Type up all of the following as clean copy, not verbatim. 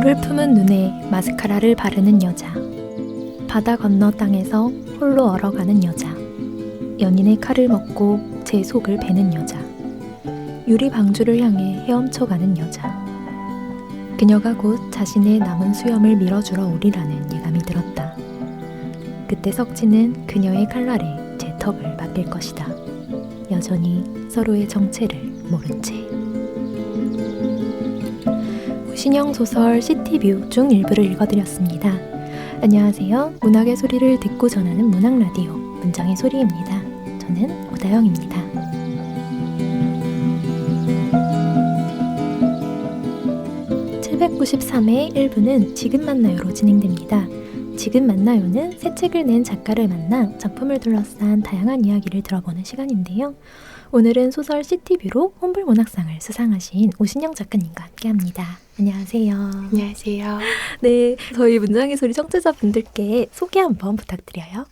술을 품은 눈에 마스카라를 바르는 여자. 바다 건너 땅에서 홀로 얼어가는 여자. 연인의 칼을 먹고 제 속을 베는 여자. 유리 방주를 향해 헤엄쳐가는 여자. 그녀가 곧 자신의 남은 수염을 밀어주러 오리라는 예감이 들었다. 그때 석진은 그녀의 칼날에 제 턱을 맡길 것이다. 여전히 서로의 정체를 모른 채. 우신영 소설 시티뷰 중 일부를 읽어드렸습니다. 안녕하세요. 문학의 소리를 듣고 전하는 문학라디오 문정의 소리입니다. 저는 오다영입니다. 793회 1부는 지금 만나요로 진행됩니다. 지금 만나요는 새 책을 낸 작가를 만나 작품을 둘러싼 다양한 이야기를 들어보는 시간인데요. 오늘은 소설 시티뷰로 홈블문학상을 수상하신 오신영 작가님과 함께합니다. 안녕하세요. 안녕하세요. 네, 저희 문장의 소리 청취자분들께 소개 한번 부탁드려요.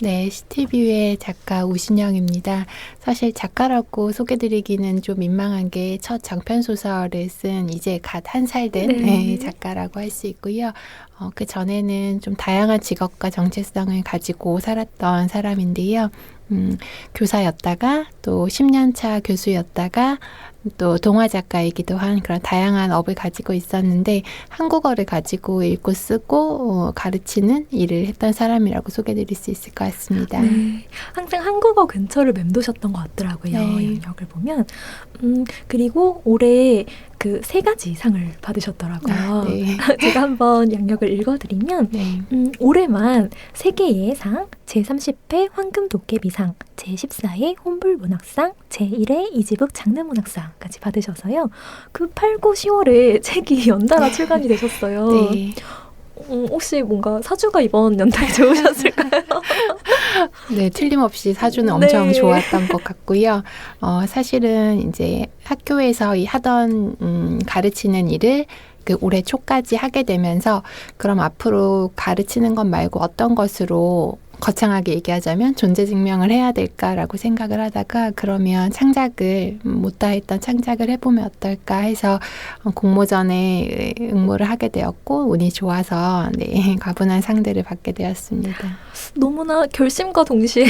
네, 시티뷰의 작가 오신영입니다. 사실 작가라고 소개드리기는 좀 민망한 게 첫 장편소설을 쓴 이제 갓 한 살 된 작가라고 할 수 있고요. 그 전에는 좀 다양한 직업과 정체성을 가지고 살았던 사람인데요. 교사였다가 또 10년차 교수였다가 또 동화 작가이기도 한 그런 다양한 업을 가지고 있었는데 한국어를 가지고 읽고 쓰고 가르치는 일을 했던 사람이라고 소개드릴 수 있을 것 같습니다. 네, 항상 한국어 근처를 맴도셨던 것 같더라고요. 네. 영역을 보면. 그리고 올해 그 3가지 상을 받으셨더라고요. 네. 제가 한번 양력을 읽어드리면 네. 올해만 3개의 상, 제30회 황금도깨비상, 제14회 홈블문학상, 제1회 이지북 장르문학상까지 받으셔서요. 그 8, 9, 10월에 책이 연달아 출간이 되셨어요. 네. 혹시 뭔가 사주가 이번 연달에 좋으셨을까요? 네, 틀림없이 사주는 엄청 좋았던 것 같고요. 사실은 이제 학교에서 하던 가르치는 일을 그 올해 초까지 하게 되면서 그럼 앞으로 가르치는 것 말고 어떤 것으로 거창하게 얘기하자면 존재 증명을 해야 될까라고 생각을 하다가 그러면 창작을 못다 했던 창작을 해보면 어떨까 해서 공모전에 응모를 하게 되었고 운이 좋아서 가분한 상들을 받게 되었습니다. 너무나 결심과 동시에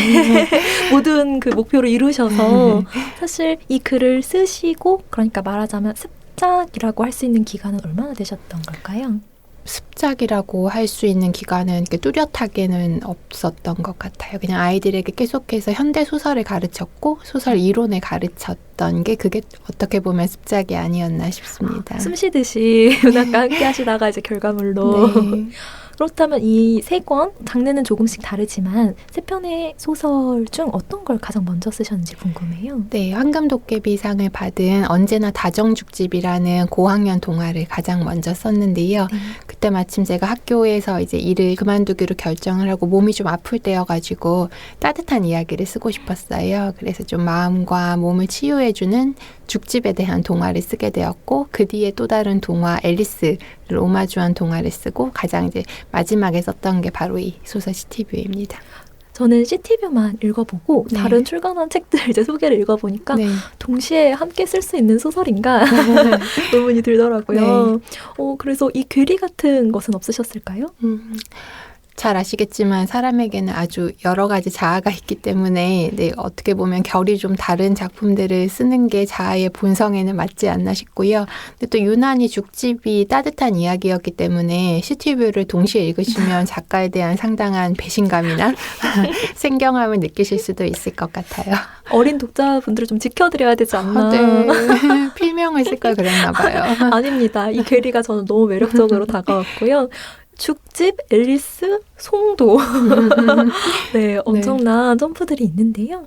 모든 그 목표를 이루셔서 사실 이 글을 쓰시고 그러니까 말하자면 습작이라고 할 수 있는 기간은 얼마나 되셨던 걸까요? 습작이라고 할 수 있는 기간은 이렇게 뚜렷하게는 없었던 것 같아요. 그냥 아이들에게 계속해서 현대 소설을 가르쳤고 소설 이론을 가르쳤던 게 그게 어떻게 보면 습작이 아니었나 싶습니다. 숨 쉬듯이 문학과 함께 하시다가 이제 결과물로. 네. 그렇다면 이 3권, 장르는 조금씩 다르지만 3편의 소설 중 어떤 걸 가장 먼저 쓰셨는지 궁금해요. 네, 황금도깨비상을 받은 언제나 다정죽집이라는 고학년 동화를 가장 먼저 썼는데요. 그때 마침 제가 학교에서 이제 일을 그만두기로 결정을 하고 몸이 좀 아플 때여가지고 따뜻한 이야기를 쓰고 싶었어요. 그래서 좀 마음과 몸을 치유해주는 죽집에 대한 동화를 쓰게 되었고 그 뒤에 또 다른 동화 앨리스를 오마주한 동화를 쓰고 가장 이제 마지막에 썼던 게 바로 이 소설 시티뷰입니다. 저는 시티뷰만 읽어보고 다른 출간한 책들 이제 소개를 읽어보니까 동시에 함께 쓸 수 있는 소설인가 의문이 들더라고요. 그래서 이 괴리 같은 것은 없으셨을까요? 잘 아시겠지만 사람에게는 아주 여러 가지 자아가 있기 때문에 어떻게 보면 결이 좀 다른 작품들을 쓰는 게 자아의 본성에는 맞지 않나 싶고요. 근데 또 유난히 죽집이 따뜻한 이야기였기 때문에 시티뷰를 동시에 읽으시면 작가에 대한 상당한 배신감이나 생경함을 느끼실 수도 있을 것 같아요. 어린 독자분들을 좀 지켜드려야 되지 않나. 네. 필명을 쓸 걸 그랬나 봐요. 아닙니다. 이 괴리가 저는 너무 매력적으로 다가왔고요. 죽집, 앨리스, 송도. 네, 엄청난 점프들이 있는데요.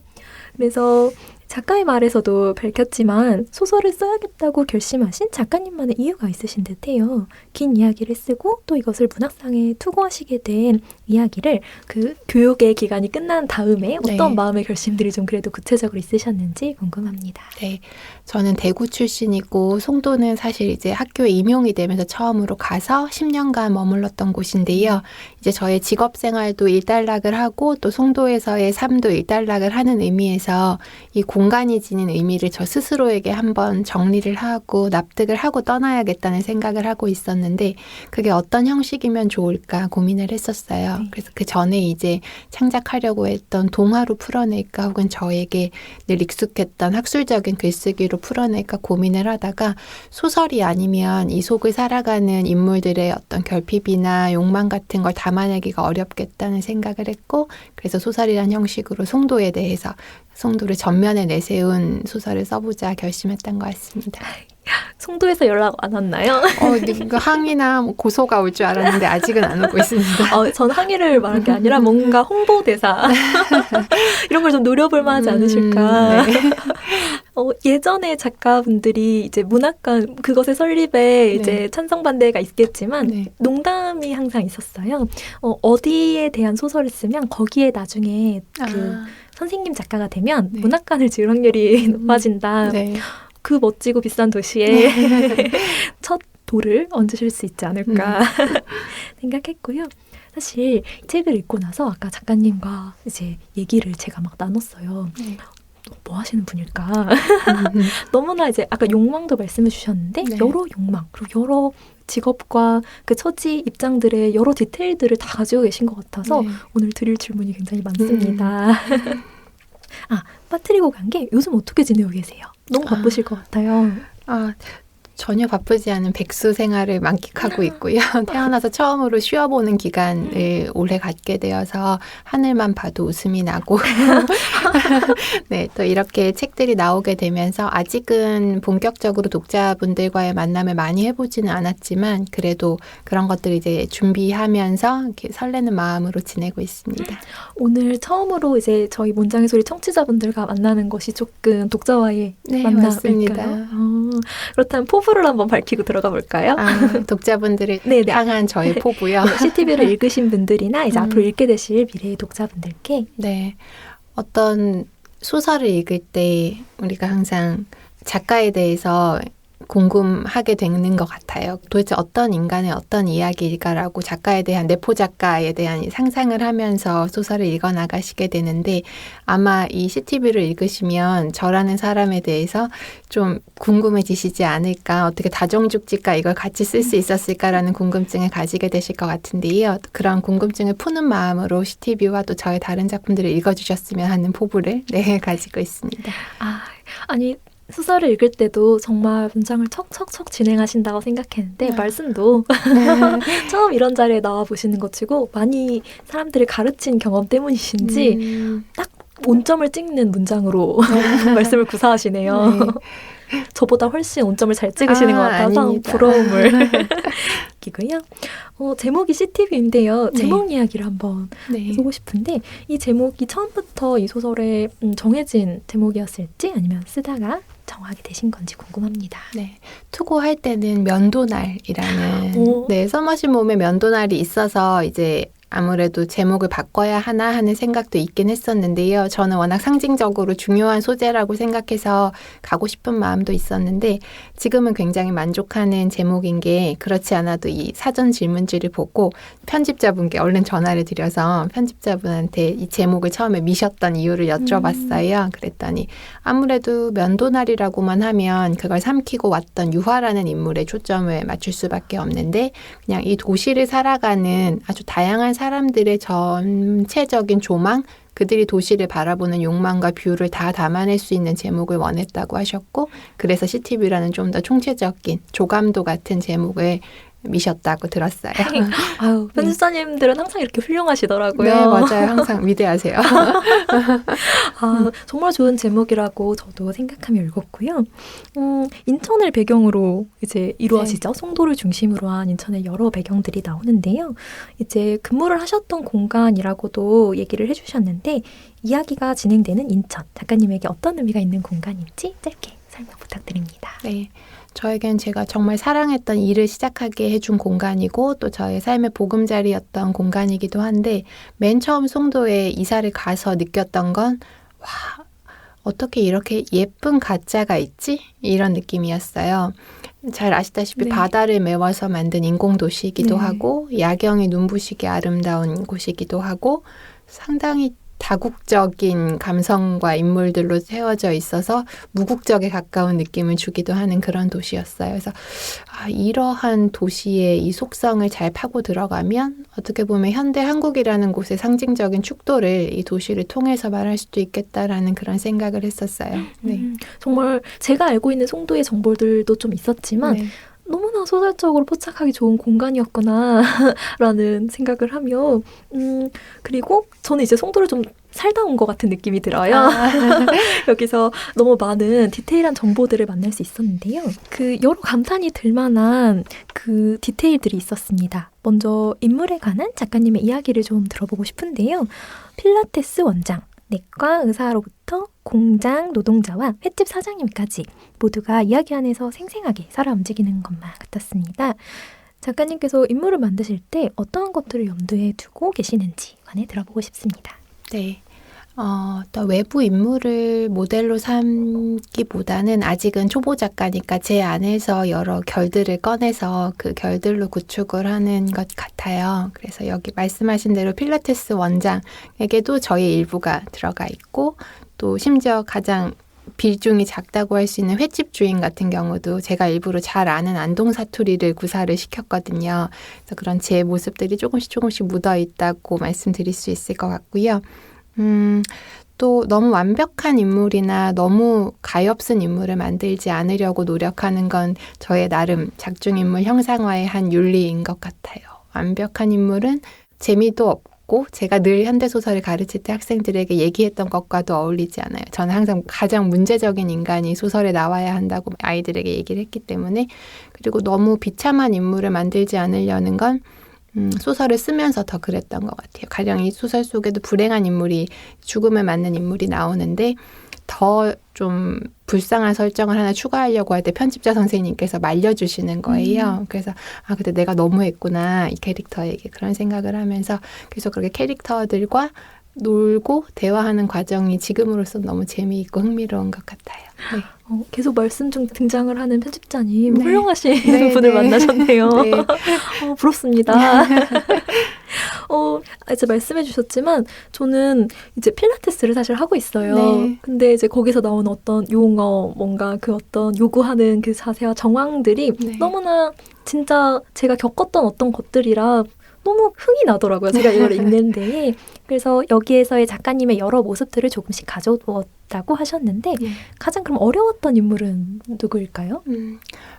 그래서 작가의 말에서도 밝혔지만 소설을 써야겠다고 결심하신 작가님만의 이유가 있으신 듯해요. 긴 이야기를 쓰고 또 이것을 문학상에 투고하시게 된 이야기를 그 교육의 기간이 끝난 다음에 어떤 마음의 결심들이 좀 그래도 구체적으로 있으셨는지 궁금합니다. 네, 저는 대구 출신이고 송도는 사실 이제 학교에 임용이 되면서 처음으로 가서 10년간 머물렀던 곳인데요. 이제 저의 직업 생활도 일단락을 하고 또 송도에서의 삶도 일단락을 하는 의미에서 이 공간이 지닌 의미를 저 스스로에게 한번 정리를 하고 납득을 하고 떠나야겠다는 생각을 하고 있었는데 그게 어떤 형식이면 좋을까 고민을 했었어요. 네. 그래서 그 전에 이제 창작하려고 했던 동화로 풀어낼까 혹은 저에게 늘 익숙했던 학술적인 글쓰기로 풀어낼까 고민을 하다가 소설이 아니면 이 속을 살아가는 인물들의 어떤 결핍이나 욕망 같은 걸 담아내기가 어렵겠다는 생각을 했고 그래서 소설이란 형식으로 송도에 대해서 송도를 전면에 내세운 소설을 써보자 결심했던 것 같습니다. 송도에서 연락 안 왔나요? 항의나 고소가 올 줄 알았는데 아직은 안 오고 있습니다. 전 항의를 말한 게 아니라 뭔가 홍보대사 이런 걸 좀 노려볼 만하지 않으실까. 네. 예전에 작가분들이 이제 문학관 그것의 설립에 이제 찬성 반대가 있겠지만 농담이 항상 있었어요. 어디에 대한 소설을 쓰면 거기에 나중에 선생님 작가가 되면 문학관을 지을 확률이 높아진다. 그 멋지고 비싼 도시에 첫 돌을 얹으실 수 있지 않을까 생각했고요. 사실 책을 읽고 나서 아까 작가님과 이제 얘기를 제가 막 나눴어요. 뭐 하시는 분일까? 너무나 이제 아까 욕망도 말씀해 주셨는데 여러 욕망 그리고 여러 직업과 그 처지 입장들의 여러 디테일들을 다 가지고 계신 것 같아서 오늘 드릴 질문이 굉장히 많습니다. 빠뜨리고 간 게 요즘 어떻게 지내고 계세요? 너무 바쁘실 것 같아요. 전혀 바쁘지 않은 백수 생활을 만끽하고 있고요. 태어나서 처음으로 쉬어보는 기간을 올해 갖게 되어서 하늘만 봐도 웃음이 나고 또 이렇게 책들이 나오게 되면서 아직은 본격적으로 독자분들과의 만남을 많이 해보지는 않았지만 그래도 그런 것들을 이제 준비하면서 이렇게 설레는 마음으로 지내고 있습니다. 오늘 처음으로 이제 저희 문장의 소리 청취자분들과 만나는 것이 조금 독자와의 만남일까요? 그렇다면 포부를 한번 밝히고 들어가 볼까요? 독자분들을 향한 저의 포부요. CTV를 읽으신 분들이나 이제 앞으로 읽게 되실 미래의 독자분들께 어떤 소설을 읽을 때 우리가 항상 작가에 대해서 궁금하게 되는 것 같아요. 도대체 어떤 인간의 어떤 이야기일까라고 작가에 대한 내포 작가에 대한 상상을 하면서 소설을 읽어나가시게 되는데 아마 이 CTV를 읽으시면 저라는 사람에 대해서 좀 궁금해지시지 않을까 어떻게 다정죽지가 이걸 같이 쓸 수 있었을까라는 궁금증을 가지게 되실 것 같은데요. 그런 궁금증을 푸는 마음으로 CTV와 또 저의 다른 작품들을 읽어주셨으면 하는 포부를 가지고 있습니다. 아니 소설을 읽을 때도 정말 문장을 척척척 진행하신다고 생각했는데 말씀도 처음 이런 자리에 나와 보시는 것 치고 많이 사람들을 가르친 경험 때문이신지 딱 온점을 찍는 문장으로 말씀을 구사하시네요. 저보다 훨씬 온점을 잘 찍으시는 것 같아서 아닙니다. 부러움을 느끼고요. 제목이 CTV인데요. 제목 이야기를 한번 해보고 싶은데 이 제목이 처음부터 이 소설에 정해진 제목이었을지 아니면 쓰다가 정하게 되신 건지 궁금합니다. 투고할 때는 면도날이라는 써마신 몸에 면도날이 있어서 이제 아무래도 제목을 바꿔야 하나 하는 생각도 있긴 했었는데요. 저는 워낙 상징적으로 중요한 소재라고 생각해서 가고 싶은 마음도 있었는데 지금은 굉장히 만족하는 제목인 게 그렇지 않아도 이 사전 질문지를 보고 편집자분께 얼른 전화를 드려서 편집자분한테 이 제목을 처음에 미셨던 이유를 여쭤봤어요. 그랬더니 아무래도 면도날이라고만 하면 그걸 삼키고 왔던 유화라는 인물에 초점을 맞출 수밖에 없는데 그냥 이 도시를 살아가는 아주 다양한 사람들의 전체적인 조망, 그들이 도시를 바라보는 욕망과 뷰를 다 담아낼 수 있는 제목을 원했다고 하셨고 그래서 CTV라는 좀 더 총체적인 조감도 같은 제목을 미셨다고 들었어요. 편집자님들은 항상 이렇게 훌륭하시더라고요. 네, 맞아요. 항상 위대하세요. 정말 좋은 제목이라고 저도 생각하며 읽었고요. 인천을 배경으로 이제 이루어지죠. 송도를 중심으로 한 인천의 여러 배경들이 나오는데요. 이제 근무를 하셨던 공간이라고도 얘기를 해주셨는데 이야기가 진행되는 인천, 작가님에게 어떤 의미가 있는 공간인지 짧게 설명 부탁드립니다. 저에겐 제가 정말 사랑했던 일을 시작하게 해준 공간이고 또 저의 삶의 보금자리였던 공간이기도 한데 맨 처음 송도에 이사를 가서 느꼈던 건 어떻게 이렇게 예쁜 가짜가 있지? 이런 느낌이었어요. 잘 아시다시피 바다를 메워서 만든 인공도시이기도 하고 야경이 눈부시게 아름다운 곳이기도 하고 상당히 다국적인 감성과 인물들로 세워져 있어서 무국적에 가까운 느낌을 주기도 하는 그런 도시였어요. 그래서 이러한 도시의 이 속성을 잘 파고 들어가면 어떻게 보면 현대 한국이라는 곳의 상징적인 축도를 이 도시를 통해서 말할 수도 있겠다라는 그런 생각을 했었어요. 네. 정말 제가 알고 있는 송도의 정보들도 좀 있었지만 네. 너무나 소설적으로 포착하기 좋은 공간이었구나 라는 생각을 하며 그리고 저는 이제 송도를 좀 살다 온 것 같은 느낌이 들어요. 여기서 너무 많은 디테일한 정보들을 만날 수 있었는데요. 그 여러 감탄이 들 만한 그 디테일들이 있었습니다. 먼저 인물에 관한 작가님의 이야기를 좀 들어보고 싶은데요. 필라테스 원장, 내과 의사로부터 공장 노동자와 횟집 사장님까지 모두가 이야기 안에서 생생하게 살아 움직이는 것만 같았습니다. 작가님께서 인물을 만드실 때 어떠한 것들을 염두에 두고 계시는지 관해 들어보고 싶습니다. 네. 또 외부 인물을 모델로 삼기보다는 아직은 초보 작가니까 제 안에서 여러 결들을 꺼내서 그 결들로 구축을 하는 것 같아요. 그래서 여기 말씀하신 대로 필라테스 원장에게도 저의 일부가 들어가 있고 또 심지어 가장 비중이 작다고 할 수 있는 횟집 주인 같은 경우도 제가 일부러 잘 아는 안동 사투리를 구사를 시켰거든요. 그래서 그런 제 모습들이 조금씩 묻어 있다고 말씀드릴 수 있을 것 같고요. 또 너무 완벽한 인물이나 너무 가엾은 인물을 만들지 않으려고 노력하는 건 저의 나름 작중인물 형상화의 한 윤리인 것 같아요. 완벽한 인물은 재미도 없고 제가 늘 현대소설을 가르칠 때 학생들에게 얘기했던 것과도 어울리지 않아요. 저는 항상 가장 문제적인 인간이 소설에 나와야 한다고 아이들에게 얘기를 했기 때문에 그리고 너무 비참한 인물을 만들지 않으려는 건 소설을 쓰면서 더 그랬던 것 같아요. 가령 이 소설 속에도 불행한 인물이 죽음을 맞는 인물이 나오는데 더 좀 불쌍한 설정을 하나 추가하려고 할 때 편집자 선생님께서 말려주시는 거예요. 그래서 근데 내가 너무했구나 이 캐릭터에게 그런 생각을 하면서 계속 그렇게 캐릭터들과 놀고 대화하는 과정이 지금으로서는 너무 재미있고 흥미로운 것 같아요. 네. 계속 말씀 중 등장을 하는 편집자님 네. 훌륭하신 네, 분을 네. 만나셨네요. 네. 부럽습니다. 이제 말씀해 주셨지만 저는 이제 필라테스를 사실 하고 있어요. 네. 근데 이제 거기서 나오는 어떤 용어, 뭔가 그 어떤 요구하는 그 자세와 정황들이 네. 너무나 진짜 제가 겪었던 어떤 것들이라 너무 흥이 나더라고요. 제가 이걸 읽는데. 그래서 여기에서의 작가님의 여러 모습들을 조금씩 가져두었다고 하셨는데 가장 그럼 어려웠던 인물은 누구일까요?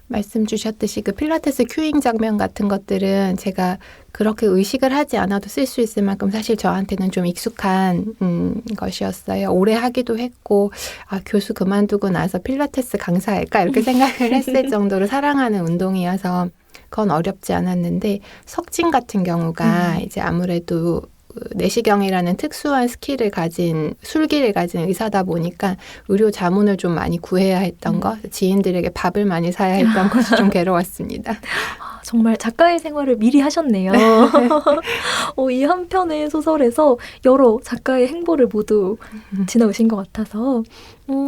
말씀 주셨듯이 그 필라테스 큐잉 장면 같은 것들은 제가 그렇게 의식을 하지 않아도 쓸 수 있을 만큼 사실 저한테는 좀 익숙한 것이었어요. 오래 하기도 했고 교수 그만두고 나서 필라테스 강사할까 이렇게 생각을 했을 정도로 사랑하는 운동이어서 그건 어렵지 않았는데 석진 같은 경우가 이제 아무래도 내시경이라는 특수한 스킬을 가진 술기를 가진 의사다 보니까 의료 자문을 좀 많이 구해야 했던 것, 지인들에게 밥을 많이 사야 했던 것이 좀 괴로웠습니다. 정말 작가의 생활을 미리 하셨네요. 이 한 편의 소설에서 여러 작가의 행보를 모두 지나오신 것 같아서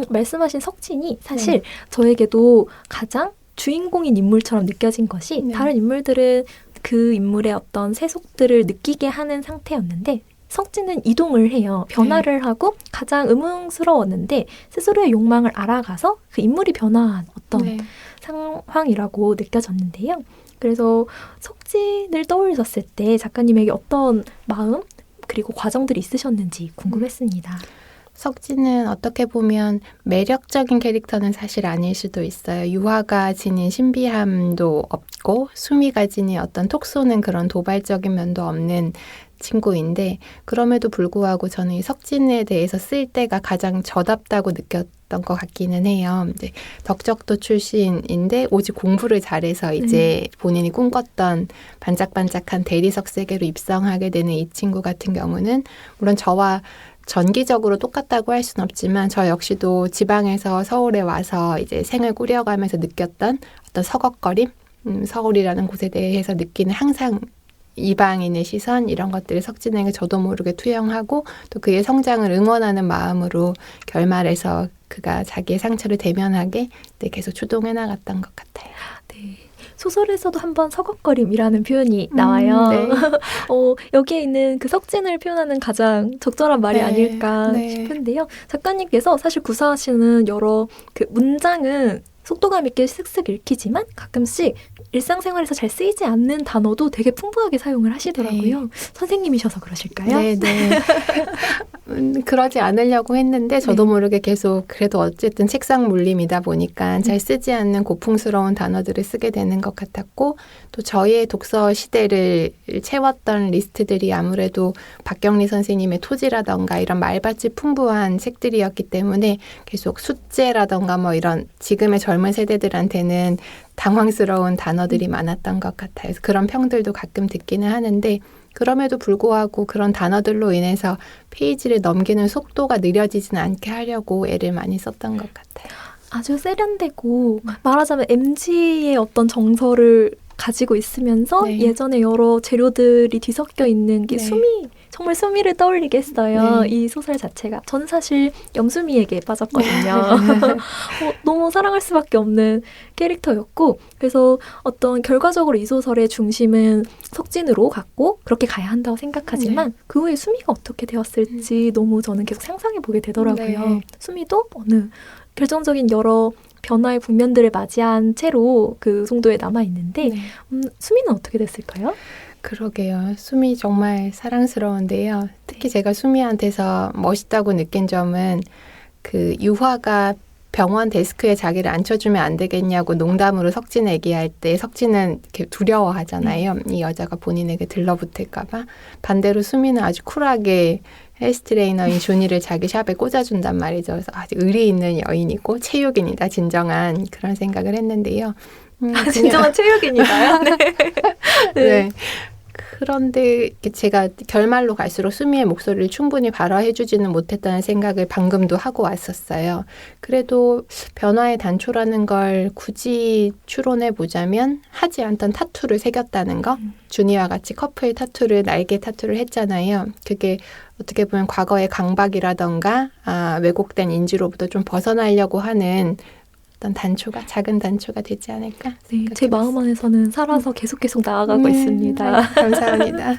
말씀하신 석진이 사실 저에게도 가장 주인공인 인물처럼 느껴진 것이 다른 인물들은 그 인물의 어떤 세속들을 느끼게 하는 상태였는데 석진은 이동을 해요. 변화를 하고 가장 의문스러웠는데 스스로의 욕망을 알아가서 그 인물이 변화한 어떤 상황이라고 느껴졌는데요. 그래서 석진을 떠올렸을 때 작가님에게 어떤 마음 그리고 과정들이 있으셨는지 궁금했습니다. 석진은 어떻게 보면 매력적인 캐릭터는 사실 아닐 수도 있어요. 유화가 지닌 신비함도 없고 수미가 지닌 어떤 톡 쏘는 그런 도발적인 면도 없는 친구인데 그럼에도 불구하고 저는 이 석진에 대해서 쓸 때가 가장 저답다고 느꼈던 것 같기는 해요. 이제 덕적도 출신인데 오직 공부를 잘해서 이제 본인이 꿈꿨던 반짝반짝한 대리석 세계로 입성하게 되는 이 친구 같은 경우는 물론 저와 전기적으로 똑같다고 할 수는 없지만 저 역시도 지방에서 서울에 와서 이제 생을 꾸려가면서 느꼈던 어떤 서걱거림, 서울이라는 곳에 대해서 느끼는 항상 이방인의 시선 이런 것들을 석진에게 저도 모르게 투영하고 또 그의 성장을 응원하는 마음으로 결말에서 그가 자기의 상처를 대면하게 계속 추동해 나갔던 것 같아요. 네. 소설에서도 한번 서걱거림이라는 표현이 나와요. 네. 여기에 있는 그 석진을 표현하는 가장 적절한 말이 네. 아닐까 네. 싶은데요. 작가님께서 사실 구사하시는 여러 그 문장은 속도감 있게 슥슥 읽히지만 가끔씩 일상생활에서 잘 쓰이지 않는 단어도 되게 풍부하게 사용을 하시더라고요. 네. 선생님이셔서 그러실까요? 네, 네. 그러지 않으려고 했는데 저도 네. 모르게 계속 그래도 어쨌든 책상 물림이다 보니까 잘 쓰지 않는 고풍스러운 단어들을 쓰게 되는 것 같았고 또 저희의 독서 시대를 채웠던 리스트들이 아무래도 박경리 선생님의 토지라던가 이런 말밭이 풍부한 책들이었기 때문에 계속 숫제라던가 뭐 이런 지금의 젊은 세대들한테는 당황스러운 단어들이 많았던 것 같아요. 그런 평들도 가끔 듣기는 하는데 그럼에도 불구하고 그런 단어들로 인해서 페이지를 넘기는 속도가 느려지진 않게 하려고 애를 많이 썼던 것 같아요. 아주 세련되고 말하자면 MG의 어떤 정서를 가지고 있으면서 네. 예전에 여러 재료들이 뒤섞여 있는 게 네. 정말 수미를 떠올리게 했어요. 네. 이 소설 자체가. 저는 사실 염수미에게 빠졌거든요. 너무 사랑할 수밖에 없는 캐릭터였고 그래서 어떤 결과적으로 이 소설의 중심은 석진으로 갔고 그렇게 가야 한다고 생각하지만 그 후에 수미가 어떻게 되었을지 너무 저는 계속 상상해 보게 되더라고요. 네. 수미도 어느 결정적인 여러 변화의 국면들을 맞이한 채로 그 송도에 남아있는데 네. 수미는 어떻게 됐을까요? 그러게요. 수미 정말 사랑스러운데요. 특히 제가 수미한테서 멋있다고 느낀 점은 그 유화가 병원 데스크에 자기를 앉혀주면 안 되겠냐고 농담으로 석진에 얘기할 때 석진은 이렇게 두려워하잖아요. 이 여자가 본인에게 들러붙을까 봐. 반대로 수미는 아주 쿨하게 헬스 트레이너인 준이를 자기 샵에 꽂아준단 말이죠. 그래서 아주 의리 있는 여인이고 체육인이다. 진정한 그런 생각을 했는데요. 진정한 체육인이다요? 네. 네. 그런데 제가 결말로 갈수록 수미의 목소리를 충분히 발화해주지는 못했다는 생각을 방금도 하고 왔었어요. 그래도 변화의 단초라는 걸 굳이 추론해보자면 하지 않던 타투를 새겼다는 거. 준이와 같이 커플 타투를 날개 타투를 했잖아요. 그게 어떻게 보면 과거의 강박이라던가 왜곡된 인지로부터 좀 벗어나려고 하는 어떤 단초가 작은 단초가 되지 않을까? 네, 제 마음 안에서는 살아서 계속 나아가고 있습니다. 감사합니다.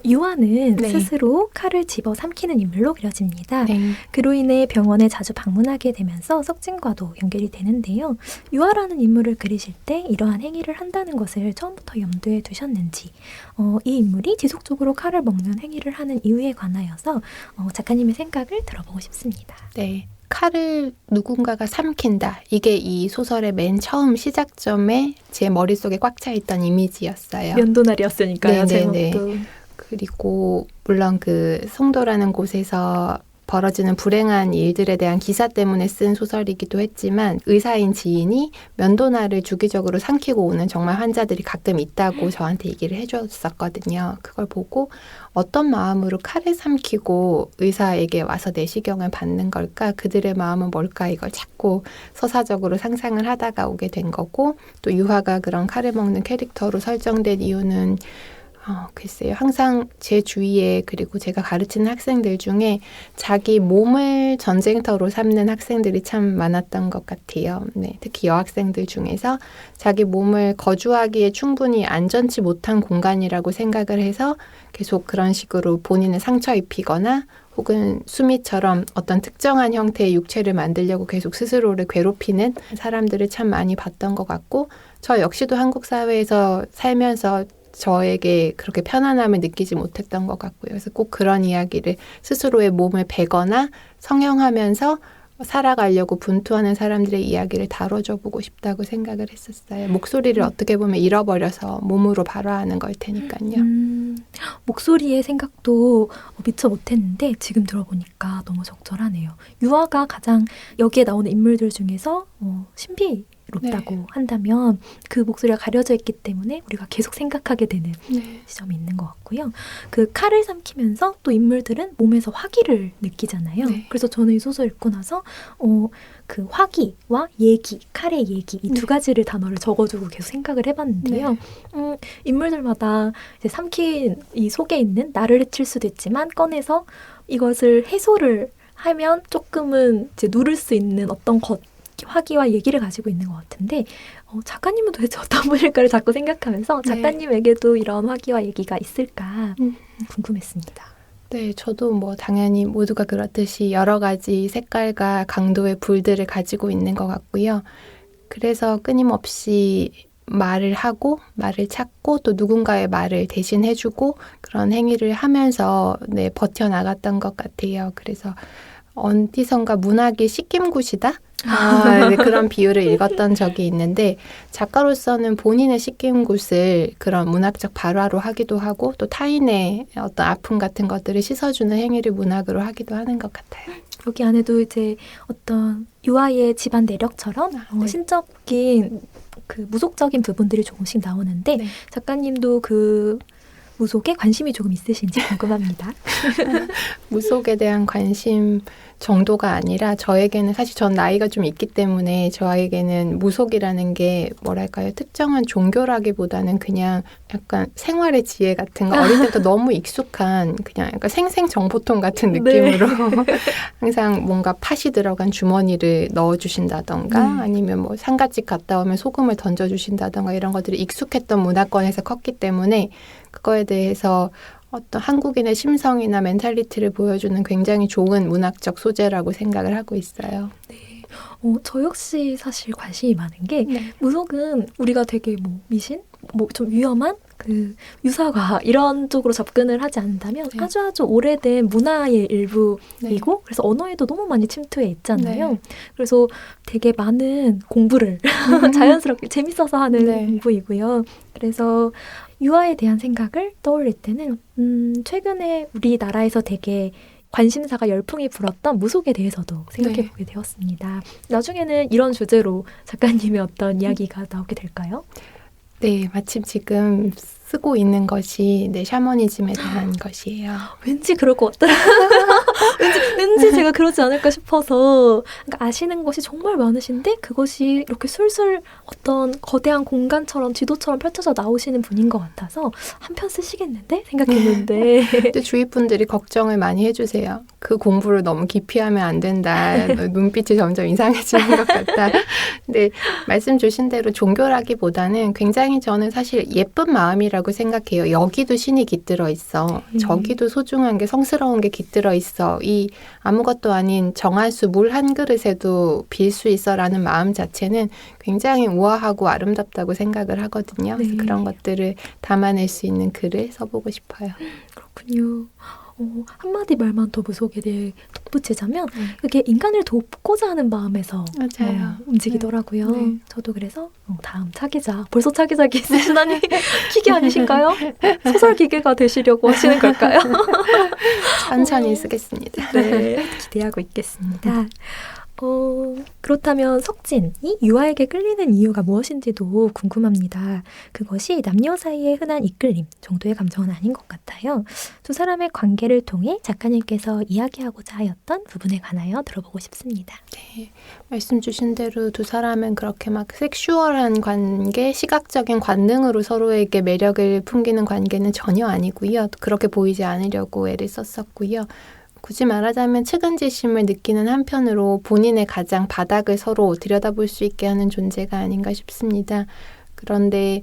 유아는 네. 스스로 칼을 집어 삼키는 인물로 그려집니다. 네. 그로 인해 병원에 자주 방문하게 되면서 석진과도 연결이 되는데요. 유아라는 인물을 그리실 때 이러한 행위를 한다는 것을 처음부터 염두에 두셨는지 이 인물이 지속적으로 칼을 먹는 행위를 하는 이유에 관하여서 작가님의 생각을 들어보고 싶습니다. 네. 칼을 누군가가 삼킨다. 이게 이 소설의 맨 처음 시작점에 제 머릿속에 꽉 차 있던 이미지였어요. 면도날이었으니까요. 네네네. 제목도. 그리고 물론 그 송도라는 곳에서 벌어지는 불행한 일들에 대한 기사 때문에 쓴 소설이기도 했지만 의사인 지인이 면도날을 주기적으로 삼키고 오는 정말 환자들이 가끔 있다고 저한테 얘기를 해줬었거든요. 그걸 보고 어떤 마음으로 칼을 삼키고 의사에게 와서 내시경을 받는 걸까? 그들의 마음은 뭘까? 이걸 자꾸 서사적으로 상상을 하다가 오게 된 거고 또 유화가 그런 칼을 먹는 캐릭터로 설정된 이유는 글쎄요. 항상 제 주위에 그리고 제가 가르치는 학생들 중에 자기 몸을 전쟁터로 삼는 학생들이 참 많았던 것 같아요. 네, 특히 여학생들 중에서 자기 몸을 거주하기에 충분히 안전치 못한 공간이라고 생각을 해서 계속 그런 식으로 본인을 상처 입히거나 혹은 수미처럼 어떤 특정한 형태의 육체를 만들려고 계속 스스로를 괴롭히는 사람들을 참 많이 봤던 것 같고 저 역시도 한국 사회에서 살면서 저에게 그렇게 편안함을 느끼지 못했던 것 같고요. 그래서 꼭 그런 이야기를 스스로의 몸을 베거나 성형하면서 살아가려고 분투하는 사람들의 이야기를 다뤄줘 보고 싶다고 생각을 했었어요. 목소리를 어떻게 보면 잃어버려서 몸으로 발화하는 걸 테니까요. 목소리의 생각도 미처 못했는데 지금 들어보니까 너무 적절하네요. 유아가 가장 여기에 나오는 인물들 중에서 신비롭다고 한다면 그 목소리가 가려져 있기 때문에 우리가 계속 생각하게 되는 지점이 있는 것 같고요. 그 칼을 삼키면서 또 인물들은 몸에서 화기를 느끼잖아요. 그래서 저는 이 소설 읽고 나서 그 화기와 얘기, 칼의 얘기 이 두 가지를 단어를 적어두고 계속 생각을 해봤는데요. 인물들마다 이제 삼킨 이 속에 있는 나를 해칠 수도 있지만 꺼내서 이것을 해소를 하면 조금은 이제 누를 수 있는 어떤 것 화기와 얘기를 가지고 있는 것 같은데 작가님은 도대체 어떤 분일까를 자꾸 생각하면서 작가님에게도 이런 화기와 얘기가 있을까 궁금했습니다. 네, 저도 뭐 당연히 모두가 그렇듯이 여러 가지 색깔과 강도의 불들을 가지고 있는 것 같고요. 그래서 끊임없이 말을 하고 말을 찾고 또 누군가의 말을 대신해주고 그런 행위를 하면서 버텨나갔던 것 같아요. 그래서 어디선가 문학이 씻김굿이다? 네, 그런 비유를 읽었던 적이 있는데 작가로서는 본인의 씻김굿을 그런 문학적 발화로 하기도 하고 또 타인의 어떤 아픔 같은 것들을 씻어주는 행위를 문학으로 하기도 하는 것 같아요. 여기 안에도 이제 어떤 유아의 집안 내력처럼 신적인 그 무속적인 부분들이 조금씩 나오는데 작가님도 그 무속에 관심이 조금 있으신지 궁금합니다. 무속에 대한 관심 정도가 아니라 저에게는 사실 전 나이가 좀 있기 때문에 저에게는 무속이라는 게 뭐랄까요? 특정한 종교라기보다는 그냥 약간 생활의 지혜 같은 거 어릴 때부터 너무 익숙한 그냥 약간 생생정보통 같은 느낌으로 항상 뭔가 팥이 들어간 주머니를 넣어주신다던가 아니면 뭐 상갓집 갔다 오면 소금을 던져주신다던가 이런 것들이 익숙했던 문화권에서 컸기 때문에 그거에 대해서 어떤 한국인의 심성이나 멘탈리티를 보여주는 굉장히 좋은 문학적 소재라고 생각을 하고 있어요. 네. 저 역시 사실 관심이 많은 게 무속은 우리가 되게 뭐 미신? 뭐 좀 위험한 그 유사과 이런 쪽으로 접근을 하지 않는다면 아주 오래된 문화의 일부이고 그래서 언어에도 너무 많이 침투해 있잖아요. 그래서 되게 많은 공부를 자연스럽게 재밌어서 하는 공부이고요. 그래서 유아에 대한 생각을 떠올릴 때는 최근에 우리나라에서 되게 관심사가 열풍이 불었던 무속에 대해서도 생각해보게 되었습니다. 나중에는 이런 주제로 작가님의 어떤 이야기가 나오게 될까요? 네, 마침 지금 쓰고 있는 것이 샤머니즘에 대한 것이에요. 왠지 그럴 것 같다. 왠지 제가 그러지 않을까 싶어서 그러니까 아시는 것이 정말 많으신데 그것이 이렇게 술술 어떤 거대한 공간처럼 지도처럼 펼쳐져 나오시는 분인 것 같아서 한 편 쓰시겠는데? 생각했는데 근데 주위 분들이 걱정을 많이 해주세요. 그 공부를 너무 깊이 하면 안 된다. 눈빛이 점점 이상해지는 것 같다. 근데 말씀 주신 대로 종교라기보다는 굉장히 저는 사실 예쁜 마음이라고 생각해요. 여기도 신이 깃들어 있어. 저기도 소중한 게 성스러운 게 깃들어 있어. 이 아무것도 아닌 정화수 물 한 그릇에도 빌 수 있어라는 마음 자체는 굉장히 우아하고 아름답다고 생각을 하거든요. 그래서 그런 것들을 담아낼 수 있는 글을 써보고 싶어요. 그렇군요. 한마디 말만 더 무속에 대해 덧붙이자면 그게 인간을 돕고자 하는 마음에서 움직이더라고요. 저도 그래서 다음 차기자, 벌써 차기작이 있으시다니 기계 아니신가요? 소설 기계가 되시려고 하시는 걸까요? 천천히 쓰겠습니다. 네, 기대하고 있겠습니다. 그렇다면 석진이 유아에게 끌리는 이유가 무엇인지도 궁금합니다. 그것이 남녀 사이의 흔한 이끌림 정도의 감정은 아닌 것 같아요. 두 사람의 관계를 통해 작가님께서 이야기하고자 하였던 부분에 관하여 들어보고 싶습니다. 네, 말씀 주신 대로 두 사람은 그렇게 막 섹슈얼한 관계, 시각적인 관능으로 서로에게 매력을 풍기는 관계는 전혀 아니고요. 그렇게 보이지 않으려고 애를 썼었고요. 굳이 말하자면 측은지심을 느끼는 한편으로 본인의 가장 바닥을 서로 들여다볼 수 있게 하는 존재가 아닌가 싶습니다. 그런데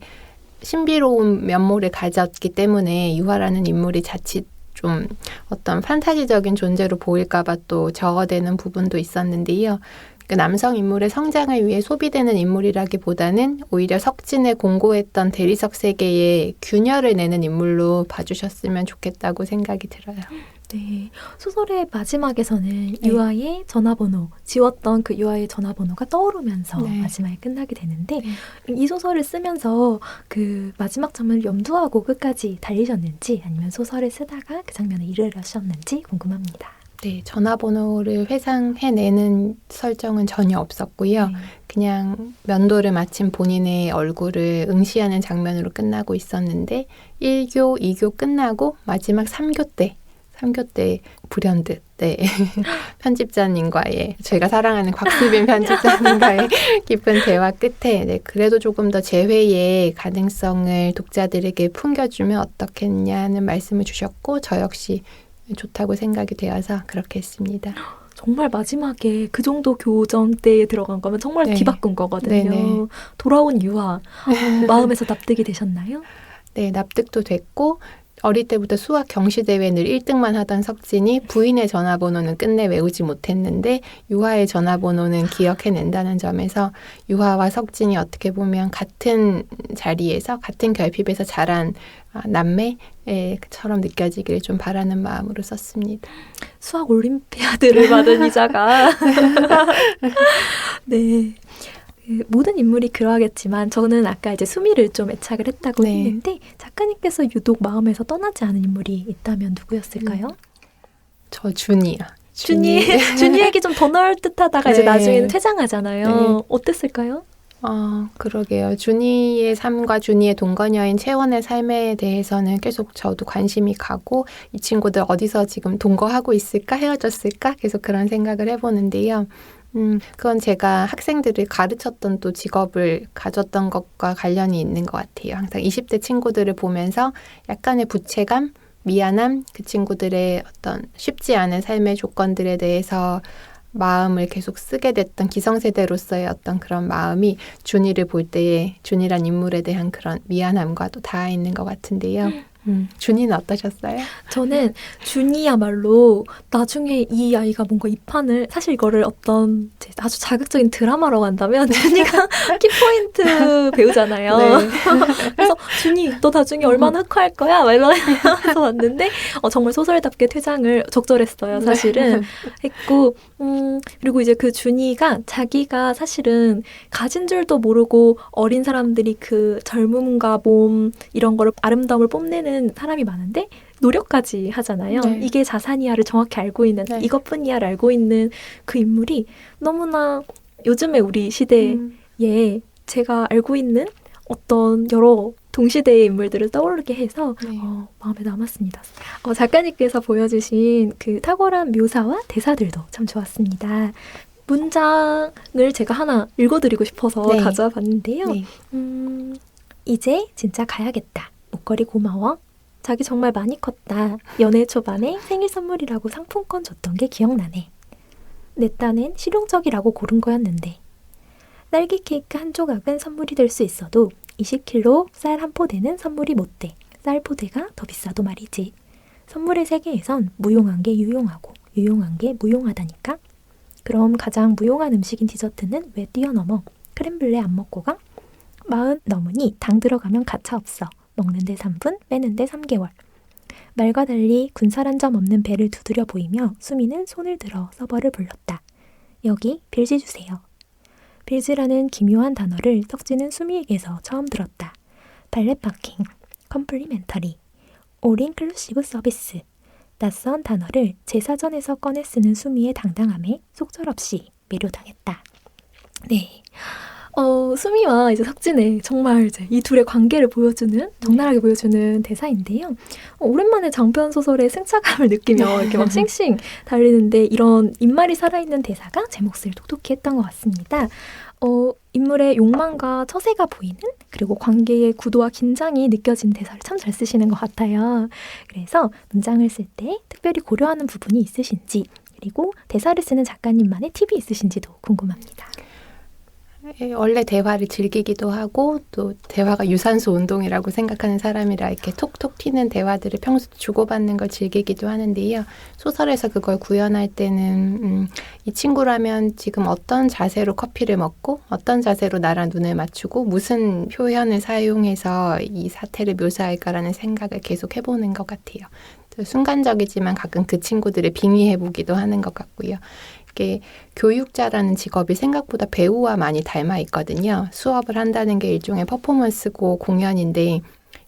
신비로운 면모를 가졌기 때문에 유아라는 인물이 자칫 좀 어떤 판타지적인 존재로 보일까봐 또 적어대는 부분도 있었는데요. 그 남성 인물의 성장을 위해 소비되는 인물이라기보다는 오히려 석진의 공고했던 대리석 세계에 균열을 내는 인물로 봐주셨으면 좋겠다고 생각이 들어요. 네, 소설의 마지막에서는 유아의 전화번호, 지웠던 그 유아의 전화번호가 떠오르면서 마지막에 끝나게 되는데 이 소설을 쓰면서 그 마지막 장면을 염두하고 끝까지 달리셨는지 아니면 소설을 쓰다가 그 장면에 이르셨는지 궁금합니다. 네, 전화번호를 회상해내는 설정은 전혀 없었고요. 그냥 면도를 마친 본인의 얼굴을 응시하는 장면으로 끝나고 있었는데 1교, 2교 끝나고 마지막 3교 때 불현듯 편집자님과의 제가 사랑하는 곽수빈 편집자님과의 깊은 대화 끝에 그래도 조금 더 재회의 가능성을 독자들에게 풍겨주면 어떻겠냐는 말씀을 주셨고 저 역시 좋다고 생각이 되어서 그렇게 했습니다. 정말 마지막에 그 정도 교정대에 들어간 거면 정말 네. 뒤바꾼 거거든요. 네네. 돌아온 유아, 마음에서 납득이 되셨나요? 네, 납득도 됐고 어릴 때부터 수학 경시대회 늘 1등만 하던 석진이 부인의 전화번호는 끝내 외우지 못했는데 유아의 전화번호는 기억해낸다는 점에서 유아와 석진이 어떻게 보면 같은 자리에서 같은 결핍에서 자란 남매처럼 느껴지기를 좀 바라는 마음으로 썼습니다. 수학 올림피아드를 받은 이자가 네. 모든 인물이 그러하겠지만 저는 아까 이제 수미를 좀 애착을 했다고 네. 했는데 작가님께서 유독 마음에서 떠나지 않은 인물이 있다면 누구였을까요? 저 준이요. 준이에게 좀 더 나을 듯하다가 이제 네. 나중에는 퇴장하잖아요. 네. 어땠을까요? 그러게요. 준이의 삶과 준이의 동거녀인 채원의 삶에 대해서는 계속 저도 관심이 가고 이 친구들 어디서 지금 동거하고 있을까? 헤어졌을까? 계속 그런 생각을 해보는데요. 그건 제가 학생들을 가르쳤던 또 직업을 가졌던 것과 관련이 있는 것 같아요. 항상 20대 친구들을 보면서 약간의 부채감, 미안함, 그 친구들의 어떤 쉽지 않은 삶의 조건들에 대해서 마음을 계속 쓰게 됐던 기성세대로서의 어떤 그런 마음이 준이를 볼 때에 준이란 인물에 대한 그런 미안함과도 닿아 있는 것 같은데요. 준이는 어떠셨어요? 저는 준이야말로 나중에 이 아이가 뭔가 이 판을 사실 이거를 어떤 이제 아주 자극적인 드라마로 간다면 준이가 키포인트 배우잖아요. 네. 그래서 준이 너 나중에 얼마나 흑화할 거야? 막 이러면서 왔는데 정말 소설답게 퇴장을 적절했어요. 사실은 했고 그리고 이제 그 준이가 자기가 사실은 가진 줄도 모르고 어린 사람들이 그 젊음과 몸 이런 거를 아름다움을 뽐내는 사람이 많은데 노력까지 하잖아요. 네. 이게 자산이야를 정확히 알고 있는 네. 이것뿐이야를 알고 있는 그 인물이 너무나 요즘에 우리 시대에 제가 알고 있는 어떤 여러 동시대의 인물들을 떠오르게 해서 네. 마음에 남았습니다. 작가님께서 보여주신 그 탁월한 묘사와 대사들도 참 좋았습니다. 문장을 제가 하나 읽어드리고 싶어서 네. 가져와 봤는데요. 네. 이제 진짜 가야겠다. 목걸이 고마워. 자기 정말 많이 컸다. 연애 초반에 생일 선물이라고 상품권 줬던 게 기억나네. 내 딴엔 실용적이라고 고른 거였는데. 딸기 케이크 한 조각은 선물이 될 수 있어도 20kg 쌀 한 포대는 선물이 못 돼. 쌀 포대가 더 비싸도 말이지. 선물의 세계에선 무용한 게 유용하고 유용한 게 무용하다니까. 그럼 가장 무용한 음식인 디저트는 왜 뛰어넘어? 크렘블레 안 먹고 가? 40 넘으니 당 들어가면 가차 없어. 먹는데 3분, 빼는데 3개월. 말과 달리 군살 한 점 없는 배를 두드려 보이며 수미는 손을 들어 서버를 불렀다. 여기 빌지 주세요. 빌즈라는 기묘한 단어를 석진은 수미에게서 처음 들었다. 발렛 파킹, 컴플리멘터리, 올 인클루시브 서비스. 낯선 단어를 제 사전에서 꺼내 쓰는 수미의 당당함에 속절없이 매료당했다. 네. 수미와 이제 석진의 정말 이제 이 둘의 관계를 보여주는, 적나라하게 보여주는 대사인데요. 오랜만에 장편 소설의 승차감을 느끼며 이렇게 막 싱싱 달리는데 이런 입말이 살아있는 대사가 제 몫을 톡톡히 했던 것 같습니다. 인물의 욕망과 처세가 보이는 그리고 관계의 구도와 긴장이 느껴지는 대사를 참 잘 쓰시는 것 같아요. 그래서 문장을 쓸 때 특별히 고려하는 부분이 있으신지 그리고 대사를 쓰는 작가님만의 팁이 있으신지도 궁금합니다. 원래 대화를 즐기기도 하고 또 대화가 유산소 운동이라고 생각하는 사람이라 이렇게 톡톡 튀는 대화들을 평소 주고받는 걸 즐기기도 하는데요. 소설에서 그걸 구현할 때는 이 친구라면 지금 어떤 자세로 커피를 먹고 어떤 자세로 나랑 눈을 맞추고 무슨 표현을 사용해서 이 사태를 묘사할까라는 생각을 계속 해보는 것 같아요. 순간적이지만 가끔 그 친구들을 빙의해보기도 하는 것 같고요. 이게 교육자라는 직업이 생각보다 배우와 많이 닮아 있거든요. 수업을 한다는 게 일종의 퍼포먼스고 공연인데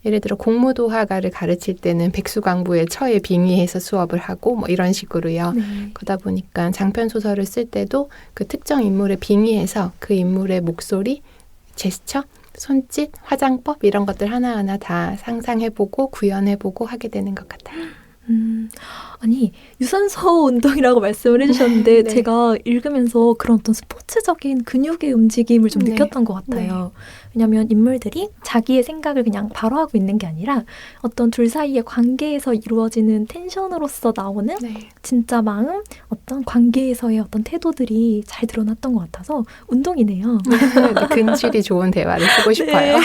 예를 들어 공무도화가를 가르칠 때는 백수광부의 처에 빙의해서 수업을 하고 뭐 이런 식으로요. 네. 그러다 보니까 장편 소설을 쓸 때도 그 특정 인물에 빙의해서 그 인물의 목소리, 제스처, 손짓, 화장법 이런 것들 하나하나 다 상상해보고 구현해보고 하게 되는 것 같아요. 아니 유산소 운동이라고 말씀을 해주셨는데 네. 제가 읽으면서 그런 어떤 스포츠적인 근육의 움직임을 좀 네. 느꼈던 것 같아요. 왜냐하면 인물들이 자기의 생각을 그냥 바로 하고 있는 게 아니라 어떤 둘 사이의 관계에서 이루어지는 텐션으로서 나오는 네. 진짜 마음, 어떤 관계에서의 어떤 태도들이 잘 드러났던 것 같아서 운동이네요. 근질이 좋은 대화를 쓰고 싶어요. 네.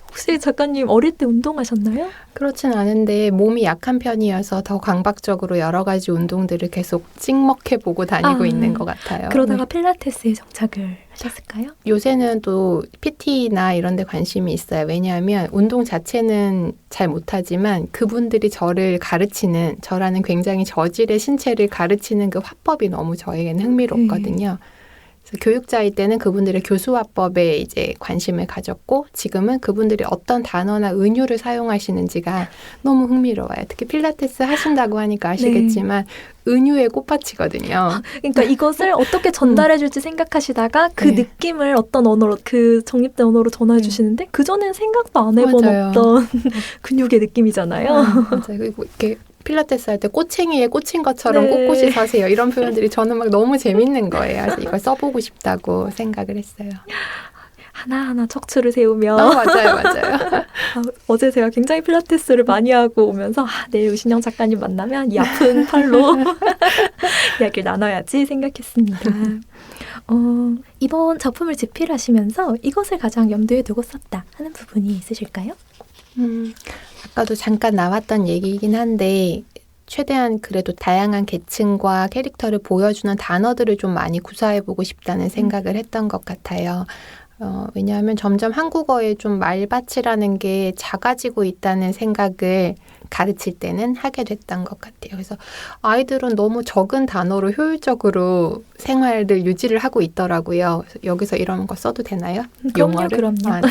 혹시 작가님 어릴 때 운동하셨나요? 그렇진 않은데 몸이 약한 편이어서 더 강박적으로 여러 가지 운동들을 계속 찍먹해보고 다니고 있는 것 같아요. 그러다가 네. 필라테스에 정착을 하셨을까요? 요새는 또 PT나 이런 데 관심이 있어요. 왜냐하면 운동 자체는 잘 못하지만 그분들이 저를 가르치는, 저라는 굉장히 저질의 신체를 가르치는 그 화법이 너무 저에게는 흥미롭거든요. 그래서 교육자일 때는 그분들의 교수화법에 이제 관심을 가졌고 지금은 그분들이 어떤 단어나 은유를 사용하시는지가 너무 흥미로워요. 특히 필라테스 하신다고 하니까 아시겠지만 은유의 꽃밭이거든요. 그러니까 이것을 어떻게 전달해 줄지 생각하시다가 그 네. 느낌을 어떤 언어로, 그 정립된 언어로 전해 주시는데 그전엔 생각도 안 해본 맞아요. 어떤 근육의 느낌이잖아요. 맞아요. 그리고 이렇게 필라테스 할 때 꼬챙이에 꽂힌 것처럼 네. 꼿꼿이 서세요. 이런 표현들이 저는 막 너무 재밌는 거예요. 그래서 이걸 써보고 싶다고 생각을 했어요. 하나하나 척추를 세우며 맞아요, 맞아요. 어제 제가 굉장히 필라테스를 많이 하고 오면서 내일 우신영 작가님 만나면 이 아픈 팔로 이야기를 나눠야지 생각했습니다. 이번 작품을 집필하시면서 이것을 가장 염두에 두고 썼다 하는 부분이 있으실까요? 아까도 잠깐 나왔던 얘기이긴 한데 최대한 그래도 다양한 계층과 캐릭터를 보여주는 단어들을 좀 많이 구사해보고 싶다는 생각을 했던 것 같아요. 왜냐하면 점점 한국어에 좀 말밭이라는 게 작아지고 있다는 생각을 가르칠 때는 하게 됐던 것 같아요. 그래서 아이들은 너무 적은 단어로 효율적으로 생활을 유지를 하고 있더라고요. 그래서 여기서 이런 거 써도 되나요? 그럼요, 그럼요.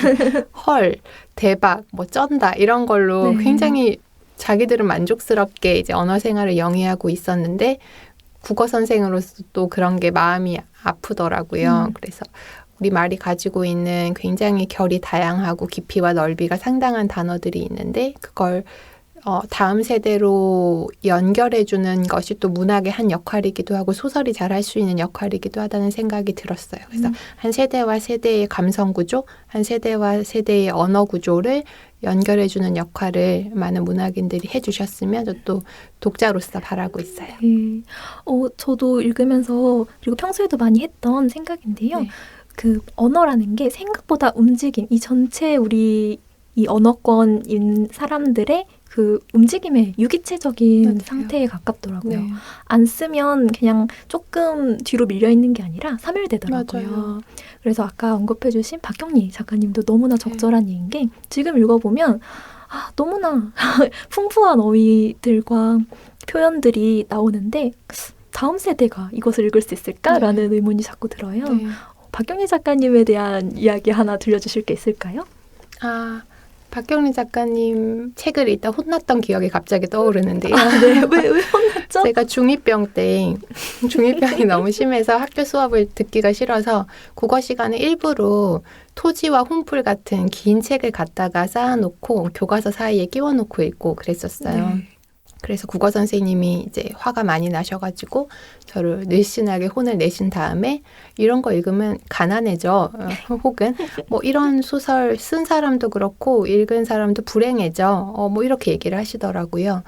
헐, 대박, 뭐 쩐다 이런 걸로 네. 굉장히 자기들은 만족스럽게 이제 언어 생활을 영위하고 있었는데 국어 선생으로서 또 그런 게 마음이 아프더라고요. 그래서 우리 말이 가지고 있는 굉장히 결이 다양하고 깊이와 넓이가 상당한 단어들이 있는데 그걸 다음 세대로 연결해주는 것이 또 문학의 한 역할이기도 하고 소설이 잘할 수 있는 역할이기도 하다는 생각이 들었어요. 그래서 한 세대와 세대의 감성 구조, 한 세대와 세대의 언어 구조를 연결해주는 역할을 많은 문학인들이 해주셨으면 또 독자로서 바라고 있어요. 네. 저도 읽으면서 그리고 평소에도 많이 했던 생각인데요. 네. 그 언어라는 게 생각보다 움직임, 이 전체 우리 이 언어권인 사람들의 그 움직임의 유기체적인 맞아요. 상태에 가깝더라고요. 네. 안 쓰면 그냥 조금 뒤로 밀려 있는 게 아니라 사멸되더라고요. 맞아요. 그래서 아까 언급해주신 박경리 작가님도 너무나 적절한 얘기인 게 지금 읽어보면 너무나 풍부한 어휘들과 표현들이 나오는데 다음 세대가 이것을 읽을 수 있을까라는 의문이 자꾸 들어요. 네. 박경리 작가님에 대한 이야기 하나 들려주실 게 있을까요? 박경리 작가님 책을 읽다 혼났던 기억이 갑자기 떠오르는데요. 네. 왜 혼났죠? 제가 중2병 때 중2병이 너무 심해서 학교 수업을 듣기가 싫어서 국어 시간에 일부러 토지와 홍풀 같은 긴 책을 갖다가 쌓아놓고 교과서 사이에 끼워놓고 읽고 그랬었어요. 네. 그래서 국어 선생님이 이제 화가 많이 나셔가지고 저를 늘씬하게 혼을 내신 다음에 이런 거 읽으면 가난해져. 혹은 뭐 이런 소설 쓴 사람도 그렇고 읽은 사람도 불행해져. 뭐 이렇게 얘기를 하시더라고요.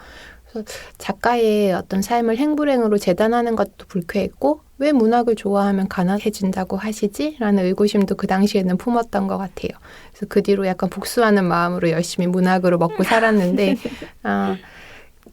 그래서 작가의 어떤 삶을 행불행으로 재단하는 것도 불쾌했고 왜 문학을 좋아하면 가난해진다고 하시지? 라는 의구심도 그 당시에는 품었던 것 같아요. 그래서 그 뒤로 약간 복수하는 마음으로 열심히 문학으로 먹고 살았는데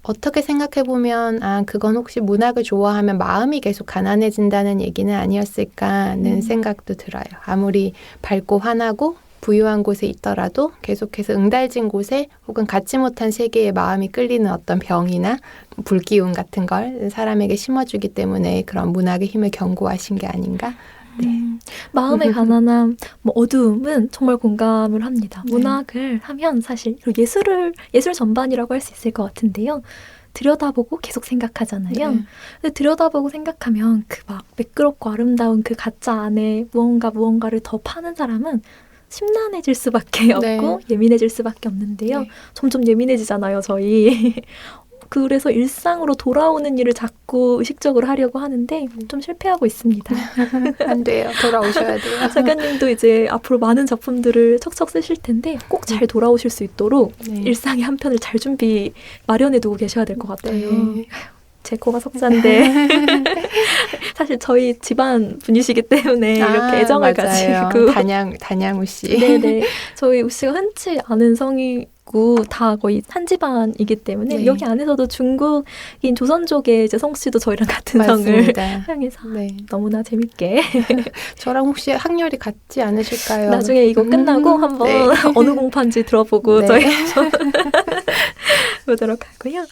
어떻게 생각해보면 그건 혹시 문학을 좋아하면 마음이 계속 가난해진다는 얘기는 아니었을까는 생각도 들어요. 아무리 밝고 환하고 부유한 곳에 있더라도 계속해서 응달진 곳에 혹은 갖지 못한 세계에 마음이 끌리는 어떤 병이나 불기운 같은 걸 사람에게 심어주기 때문에 그런 문학의 힘을 경고하신 게 아닌가. 네. 마음의 가난함, 어두움은 정말 공감을 합니다. 네. 문학을 하면 사실 예술 전반이라고 할 수 있을 것 같은데요. 들여다보고 계속 생각하잖아요. 네. 근데 들여다보고 생각하면 그 막 매끄럽고 아름다운 그 가짜 안에 무언가를 더 파는 사람은 심란해질 수밖에 없고 네. 예민해질 수밖에 없는데요. 네. 점점 예민해지잖아요, 저희. 그래서 일상으로 돌아오는 일을 자꾸 의식적으로 하려고 하는데 좀 실패하고 있습니다. 안 돼요. 돌아오셔야 돼요. 작가님도 이제 앞으로 많은 작품들을 척척 쓰실 텐데 꼭 잘 돌아오실 수 있도록 네. 일상의 한 편을 잘 마련해두고 계셔야 될 것 같아요. 네. 제 코가 석자인데 사실 저희 집안 분이시기 때문에 이렇게 애정을 맞아요. 가지고 단양우 씨. 네네. 저희 우씨가 흔치 않은 성이고 다 거의 한 집안이기 때문에 네. 여기 안에서도 중국인 조선족의 이제 성씨도 저희랑 같은 성을 맞습니다. 향해서 네. 너무나 재밌게 저랑 혹시 학렬이 같지 않으실까요? 나중에 이거 끝나고 한번 네. 어느 공판지 들어보고 네. 저희 보도록 하고요.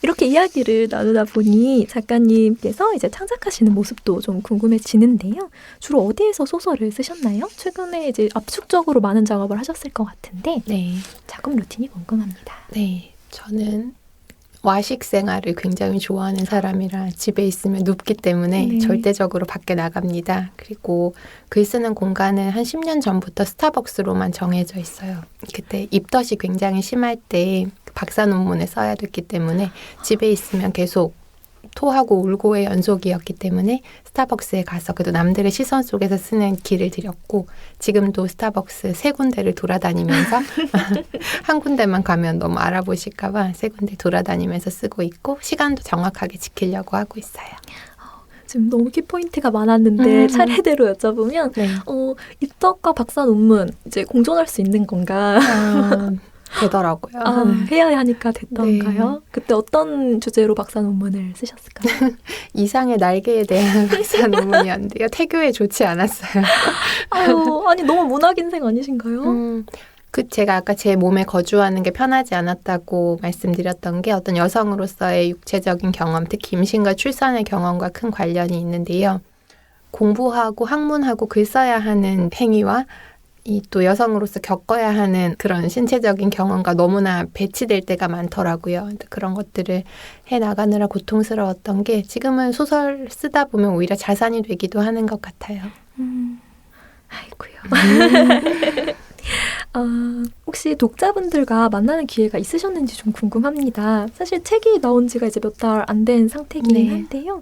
이렇게 이야기를 나누다 보니 작가님께서 이제 창작하시는 모습도 좀 궁금해지는데요. 주로 어디에서 소설을 쓰셨나요? 최근에 이제 압축적으로 많은 작업을 하셨을 것 같은데 네. 작업 루틴이 궁금합니다. 네. 저는 와식 생활을 굉장히 좋아하는 사람이라 집에 있으면 눕기 때문에 네. 절대적으로 밖에 나갑니다. 그리고 글 쓰는 공간은 한 10년 전부터 스타벅스로만 정해져 있어요. 그때 입덧이 굉장히 심할 때 박사 논문을 써야 됐기 때문에 집에 있으면 계속 토하고 울고의 연속이었기 때문에 스타벅스에 가서 그래도 남들의 시선 속에서 쓰는 길을 들였고 지금도 스타벅스 3군데를 돌아다니면서 한 군데만 가면 너무 알아보실까 봐 3군데 돌아다니면서 쓰고 있고 시간도 정확하게 지키려고 하고 있어요. 지금 너무 키포인트가 많았는데 차례대로 여쭤보면 네. 입덕과 박사 논문 이제 공존할 수 있는 건가? 되더라고요. 해야 하니까 됐던가요? 네. 그때 어떤 주제로 박사 논문을 쓰셨을까요? 이상의 날개에 대한 박사 논문이었는데요. 태교에 좋지 않았어요. 아니 너무 문학인생 아니신가요? 제가 아까 제 몸에 거주하는 게 편하지 않았다고 말씀드렸던 게 어떤 여성으로서의 육체적인 경험, 특히 임신과 출산의 경험과 큰 관련이 있는데요. 공부하고 학문하고 글 써야 하는 행위와 이 또 여성으로서 겪어야 하는 그런 신체적인 경험과 너무나 배치될 때가 많더라고요. 그런 것들을 해나가느라 고통스러웠던 게 지금은 소설 쓰다 보면 오히려 자산이 되기도 하는 것 같아요. 아이고요. 혹시 독자분들과 만나는 기회가 있으셨는지 좀 궁금합니다. 사실 책이 나온 지가 이제 몇 달 안 된 상태이긴 네. 한데요.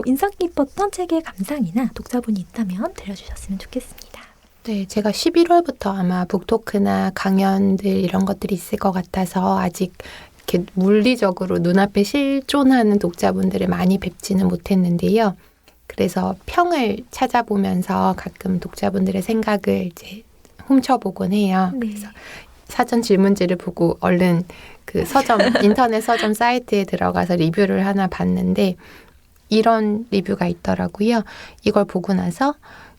인상 깊었던 책의 감상이나 독자분이 있다면 들려주셨으면 좋겠습니다. 네, 제가 11월부터 아마 북토크나 강연들 이런 것들이 있을 것 같아서 아직 이렇게 물리적으로 눈앞에 실존하는 독자분들을 많이 뵙지는 못했는데요. 그래서 평을 찾아보면서 가끔 독자분들의 생각을 이제 훔쳐보곤 해요. 네. 그래서 사전 질문지를 보고 얼른 그 서점, 인터넷 서점 사이트에 들어가서 리뷰를 하나 봤는데 이런 리뷰가 있더라고요. 이걸 보고 나서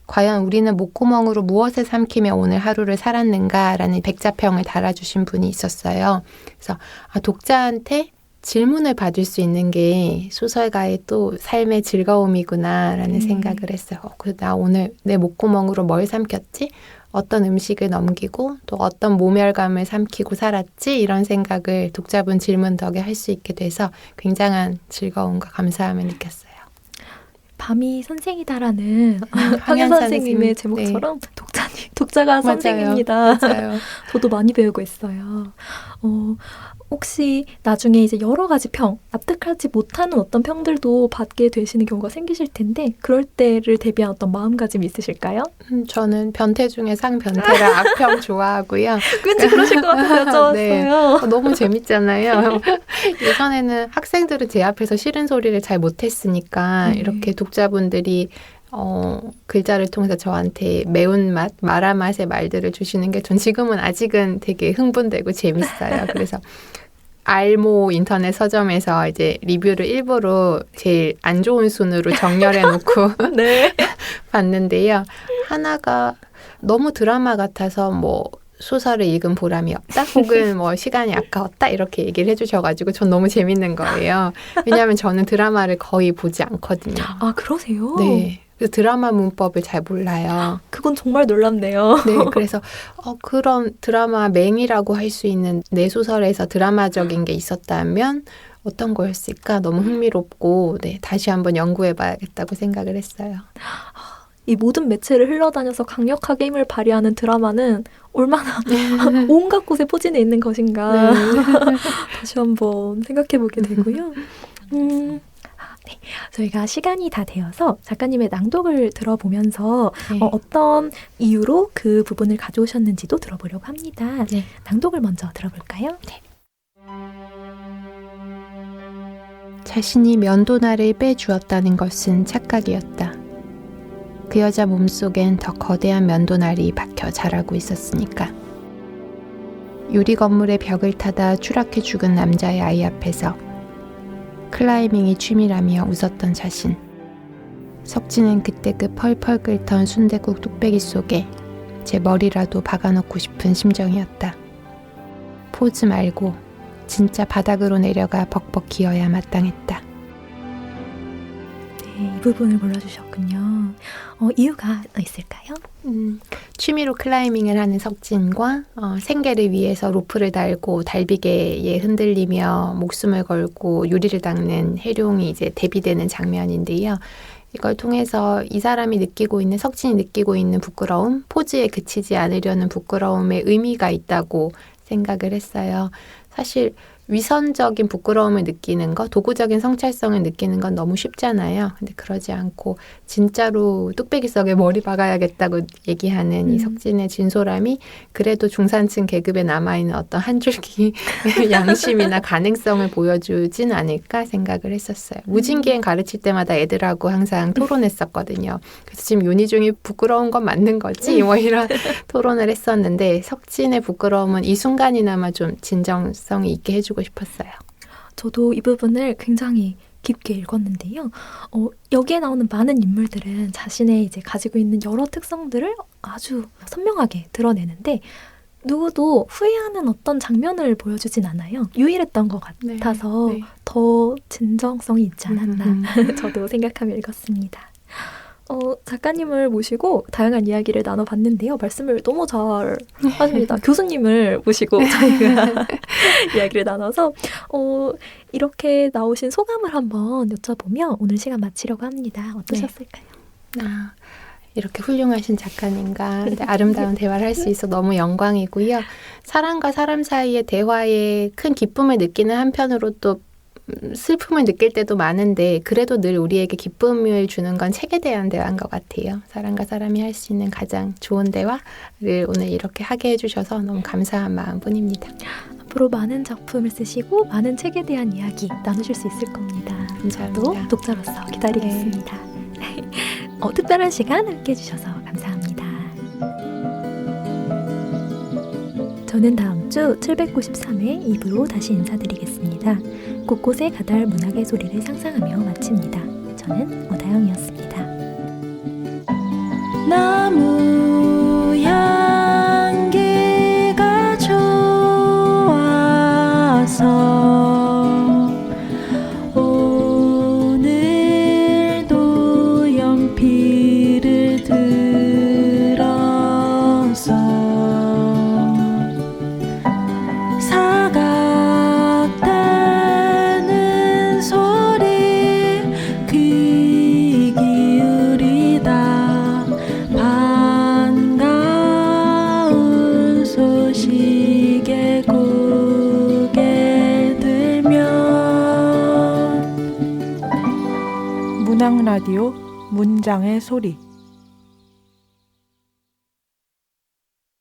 과연 우리는 목구멍으로 무엇을 삼키며 오늘 하루를 살았는가라는 백자평을 달아주신 분이 있었어요. 그래서 독자한테 질문을 받을 수 있는 게 소설가의 또 삶의 즐거움이구나라는 생각을 했어요. 그래서 나 오늘 내 목구멍으로 뭘 삼켰지? 어떤 음식을 넘기고 또 어떤 모멸감을 삼키고 살았지? 이런 생각을 독자분 질문 덕에 할 수 있게 돼서 굉장한 즐거움과 감사함을 느꼈어요. 밤이 선생이다라는 황현 황현 선생님의 선생님. 제목처럼 독자가 맞아요. 선생입니다. 맞아요. 저도 많이 배우고 있어요. 혹시 나중에 이제 여러 가지 평, 납득하지 못하는 어떤 평들도 받게 되시는 경우가 생기실 텐데 그럴 때를 대비한 어떤 마음가짐이 있으실까요? 저는 변태 중에 상변태라 악평 좋아하고요. 왠지 그러실 것 같아서 여쭤봤어요. 네. 너무 재밌잖아요. 예전에는 학생들은 제 앞에서 싫은 소리를 잘 못했으니까 이렇게 독자분들이 글자를 통해서 저한테 매운맛, 마라맛의 말들을 주시는 게 전 지금은 아직은 되게 흥분되고 재밌어요. 그래서 알모 인터넷 서점에서 이제 리뷰를 일부러 제일 안 좋은 순으로 정렬해 놓고 네. 봤는데요. 하나가 너무 드라마 같아서 뭐 소설을 읽은 보람이 없다? 혹은 뭐 시간이 아까웠다? 이렇게 얘기를 해주셔가지고 전 너무 재밌는 거예요. 왜냐하면 저는 드라마를 거의 보지 않거든요. 아, 그러세요? 네. 그래서 드라마 문법을 잘 몰라요. 그건 정말 놀랍네요. 네, 그래서 그런 드라마 맹이라고 할 수 있는 내 소설에서 드라마적인 게 있었다면 어떤 거였을까? 너무 흥미롭고 다시 한번 연구해봐야겠다고 생각을 했어요. 이 모든 매체를 흘러다녀서 강력하게 힘을 발휘하는 드라마는 얼마나 온갖 곳에 포진해 있는 것인가 다시 한번 생각해보게 되고요. 네. 저희가 시간이 다 되어서 작가님의 낭독을 들어보면서 네. 어떤 이유로 그 부분을 가져오셨는지도 들어보려고 합니다. 네. 낭독을 먼저 들어볼까요? 네. 자신이 면도날을 빼주었다는 것은 착각이었다. 그 여자 몸속엔 더 거대한 면도날이 박혀 자라고 있었으니까. 유리 건물의 벽을 타다 추락해 죽은 남자의 아이 앞에서 클라이밍이 취미라며 웃었던 자신. 석진은 그때 그 펄펄 끓던 순댓국 뚝배기 속에 제 머리라도 박아넣고 싶은 심정이었다. 포즈 말고 진짜 바닥으로 내려가 벅벅 기어야 마땅했다. 네, 이 부분을 골라주셨군요. 이유가 있을까요? 취미로 클라이밍을 하는 석진과 생계를 위해서 로프를 달고 달비개에 흔들리며 목숨을 걸고 유리를 닦는 해룡이 이제 대비되는 장면인데요. 이걸 통해서 이 사람이 느끼고 있는, 석진이 느끼고 있는 부끄러움, 포즈에 그치지 않으려는 부끄러움에 의미가 있다고 생각을 했어요. 사실 위선적인 부끄러움을 느끼는 것, 도구적인 성찰성을 느끼는 건 너무 쉽잖아요. 근데 그러지 않고 진짜로 뚝배기 속에 머리 박아야겠다고 얘기하는 이 석진의 진솔함이 그래도 중산층 계급에 남아있는 어떤 한 줄기 양심이나 가능성을 보여주진 않을까 생각을 했었어요. 무진기행 가르칠 때마다 애들하고 항상 토론했었거든요. 그래서 지금 윤희중이 부끄러운 건 맞는 거지? 뭐 이런 토론을 했었는데 석진의 부끄러움은 이 순간이나마 좀 진정성이 있게 해주고 싶었어요. 저도 이 부분을 굉장히 깊게 읽었는데요. 여기에 나오는 많은 인물들은 자신의 이제 가지고 있는 여러 특성들을 아주 선명하게 드러내는데 누구도 후회하는 어떤 장면을 보여주진 않아요. 유일했던 것 같아서 네. 더 진정성이 있지 않았나 저도 생각하며 읽었습니다. 작가님을 모시고 다양한 이야기를 나눠봤는데요. 말씀을 너무 잘 하십니다. 교수님을 모시고 저희가 이야기를 나눠서 이렇게 나오신 소감을 한번 여쭤보며 오늘 시간 마치려고 합니다. 어떠셨을까요? 네. 이렇게 훌륭하신 작가님과 아름다운 대화를 할 수 있어 너무 영광이고요. 사람과 사람 사이의 대화에 큰 기쁨을 느끼는 한편으로 또 슬픔을 느낄 때도 많은데 그래도 늘 우리에게 기쁨을 주는 건 책에 대한 대화인 것 같아요. 사람과 사람이 할 수 있는 가장 좋은 대화를 오늘 이렇게 하게 해주셔서 너무 감사한 마음뿐입니다. 앞으로 많은 작품을 쓰시고 많은 책에 대한 이야기 나누실 수 있을 겁니다. 감사합니다. 저도 독자로서 기다리겠습니다. 네. 특별한 시간 함께 해주셔서 감사합니다. 저는 다음 주 793회 2부로 다시 인사드리겠습니다. 곳곳에 가다할 문학의 소리를 상상하며 마칩니다. 저는 오다영이었습니다. 나무 향기가 좋아서 오늘도 연필을 들어서 사각대는 소리 귀 기울이다 반가운 소식에 고개 들면 문학 라디오 문장의 소리